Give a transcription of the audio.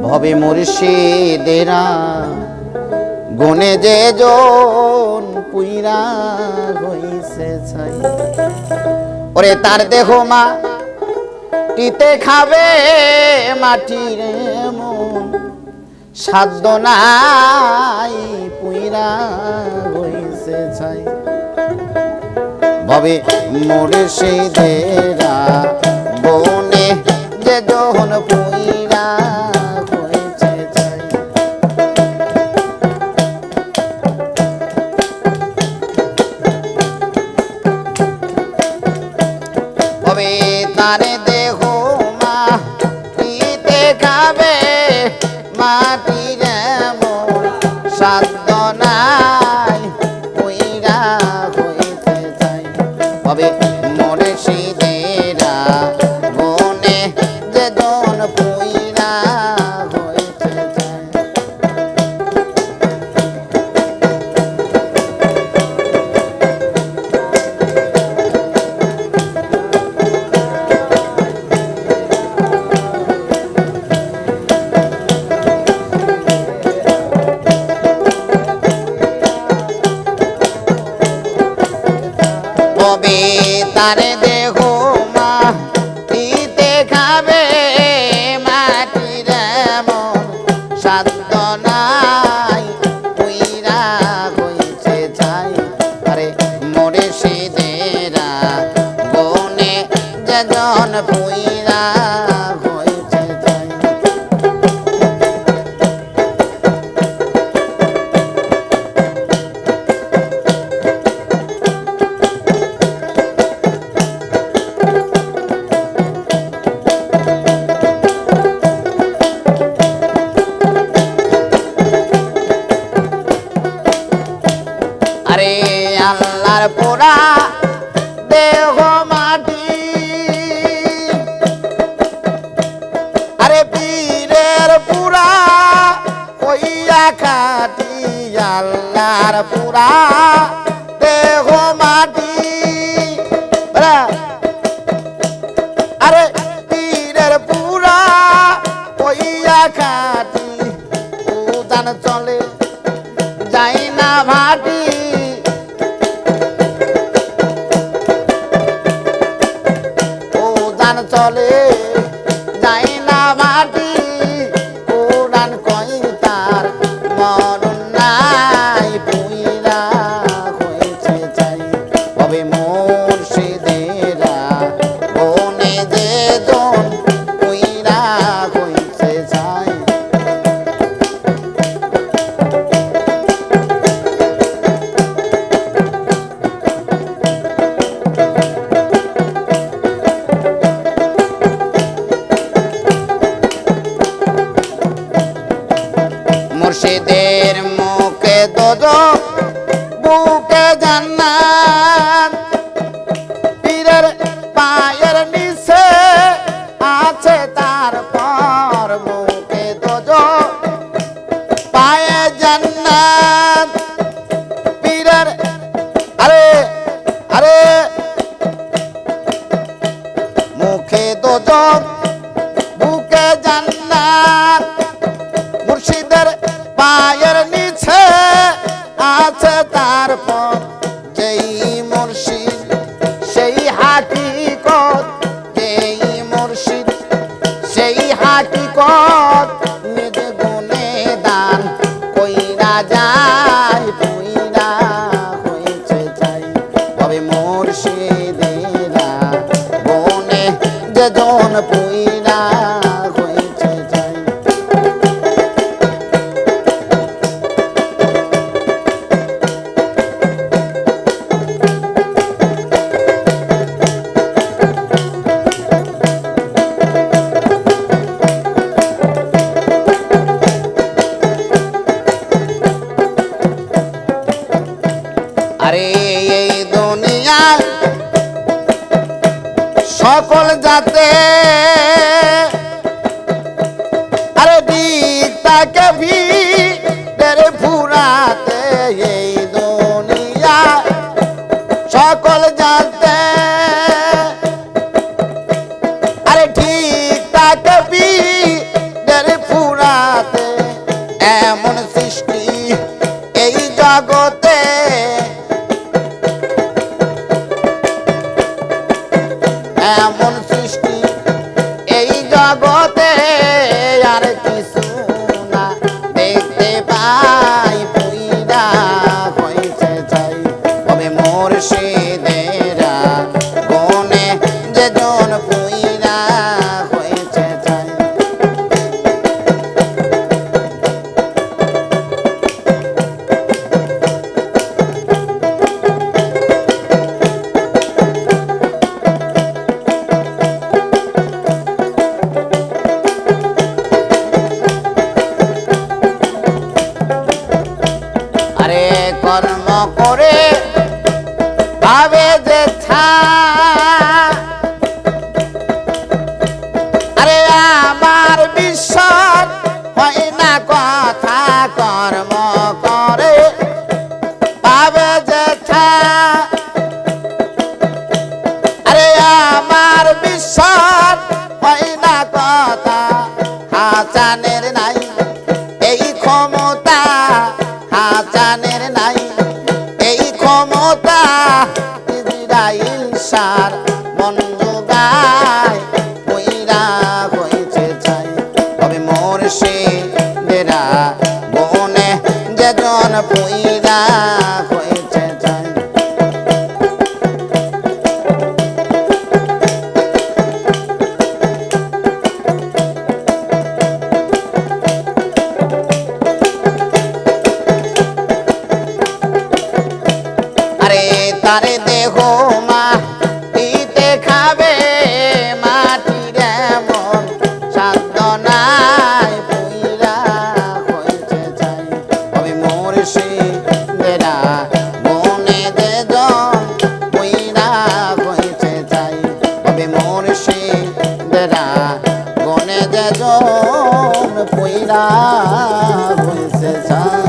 ভবে মুর্শিদেরা গুনে যে জন পুইরা হইছে ছাই। ওরে তার দেহ মাটিতে খাবে মাটির মন, সাধ্য নাই পুইরা হইছে ছাই। ভবে মুর্শিদেরা বনে যে জন পুইরা হইছে ছাই। ভবে তার দেহ মাটিতে খাবে মাটির মন, সাধ্য নাই পুইরা হইছে ছাই। ভবে মুর্শিদেরা বনে যে জন পুইরা হইছে ছাই। ভবে তার দেহ মাটিতে খাবে মাটির মন, সাধ্য নাই পুইরা হইছে ছাই। আরে মুর্শিদেরা বনে যে জন পুইরা হইছে ছাই। আরে আল্লাহর পোড়া দেহ মাটি, আরে পীরের পুরা হইয়া খাটি। আল্লাহর পুরা দেহ মাটি, আরে পীরের পুরা হইয়া খাটি। উদান চলে যাই না ভাটি, উদান চলে যাই না ভাটি। উড়ান কই তার মরণ নাই পুইরা হইছে ছাই। ভবে মুর্শিদেরা বনে যে জন পুইরা হইছে ছাই। মুর্শিদের মুখে দোজখ বুকে জান্নাত, পীরের পায়ের নিচে আছে তারপর মুখে দোজখ পায়ে জান্নাত। পীরের আরে আরে মুখে দোজখ বুকে জান্নাত, মুর্শিদের পায়ের নিচে আছে তারপর যেই মুর্শিদ সেই হাকিকত, যেই মুর্শিদ সেই হাকিকত। নিজ গুণে দান কইরা যায় পুইরা হইছে ছাই। তবে মুর্শিদেরা বনে যে জন পুইরা হইছে ছাই। আরে এই দুনিয়ার সকল জাতে, আরে দিক তাকে ভিড়ের ফুরাতে। এই দুনিয়া সকল জাতে, আরে ঠিক তাকে বীরের ফুরাতে এমন সৃষ্টি এই জগতে এমন সৃষ্টি এই জগতে আর কিছু না দেখতে পাই পুইরা হয়েছে চাই তবে মুর্শিদেরা গনে যেজন পুইরা হয়েছে চাই আরে কর্ম করে ভাবে যে আরে আমার বিশ্বাস হয় না কথা কর্ম করে ভাবে যে আরে আমার বিশ্বাস হয় না কথা হাসানের নাই এই ক্ষমতা হাসানের নাই এই ক্ষমতা ইসরাইল সার মন যোগায় কইরা হয়েছে চাই তবে মুর্শিদেরা গনে যেজন পুইরা হয়েছে চাই আরে তারে দেহ মাটিতে খাবে মাটির এমন সাধ্য নাই পুইরা হয়েছে চাই তবে মুর্শিদেরা মনে যেজন পুইরা হয়েছে চাই তবে মুর্শিদেরা গনে যেজন পুইরা হয়েছে চাই